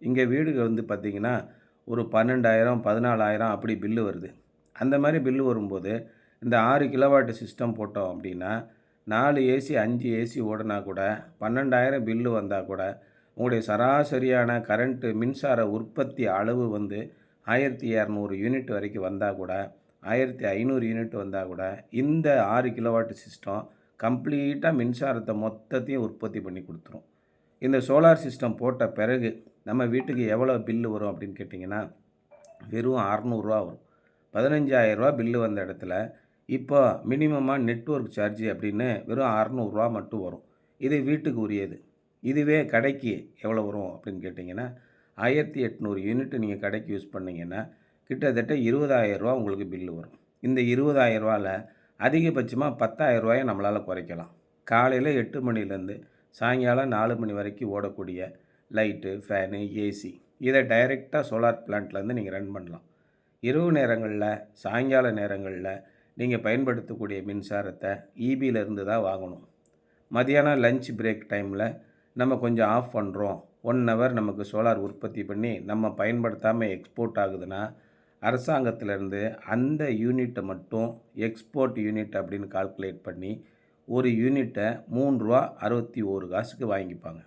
இங்கே வீடுக பார்த்திங்கன்னா ஒரு 12,000 14,000 அப்படி பில்லு வருது. அந்த மாதிரி பில்லு வரும்போது இந்த 6 கிலோவாட் சிஸ்டம் போட்டோம் அப்படின்னா 4 ஏசி 5 ஏசி ஓடினா கூட 12,000 பில்லு வந்தால் கூட உங்களுடைய சராசரியான கரண்ட்டு மின்சார உற்பத்தி அளவு 1200 யூனிட் வரைக்கும் வந்தால் கூட 1500 யூனிட் வந்தால் கூட இந்த 6 கிலோவாட் சிஸ்டம் கம்ப்ளீட்டாக மின்சாரத்தை மொத்தத்தையும் உற்பத்தி பண்ணி கொடுத்துரும். இந்த சோலார் சிஸ்டம் போட்ட பிறகு நம்ம வீட்டுக்கு எவ்வளோ பில்லு வரும் அப்படின்னு கேட்டிங்கன்னா வெறும் 600 வரும். 15,000 பில்லு வந்த இடத்துல இப்போ மினிமமாக நெட்வொர்க் சார்ஜ் அப்படின்னு வெறும் 600 மட்டும் வரும். இது வீட்டுக்கு உரியது. இதுவே கடைக்கு எவ்வளோ வரும் அப்படின்னு கேட்டிங்கன்னா 1800 யூனிட் நீங்கள் கடைக்கு யூஸ் பண்ணிங்கன்னா கிட்டத்தட்ட 20,000 உங்களுக்கு பில்லு வரும். இந்த 20,000 அதிகபட்சமாக 10,000 நம்மளால் குறைக்கலாம். காலையில் 8 மணிலேருந்து சாயங்காலம் 4 மணி வரைக்கும் ஓடக்கூடிய லைட்டு, ஃபேனு, ஏசி இதை டைரெக்டாக சோலார் பிளான்ட்லேருந்து நீங்கள் ரன் பண்ணலாம். இரவு நேரங்களில் சாயங்கால நேரங்களில் நீங்கள் பயன்படுத்தக்கூடிய மின்சாரத்தை இபியிலேருந்து தான் வாங்கணும். மதியானம் லஞ்ச் பிரேக் டைமில் நம்ம கொஞ்சம் ஆஃப் பண்ணுறோம், 1 ஹவர் நமக்கு சோலார் உற்பத்தி பண்ணி நம்ம பயன்படுத்தாமல் எக்ஸ்போர்ட் ஆகுதுன்னா அரசாங்கத்திலேருந்து அந்த யூனிட்டை மட்டும் எக்ஸ்போர்ட் யூனிட் அப்படின்னு கால்குலேட் பண்ணி ஒரு யூனிட்டை ரூ. 3.61 வாங்கிப்பாங்க.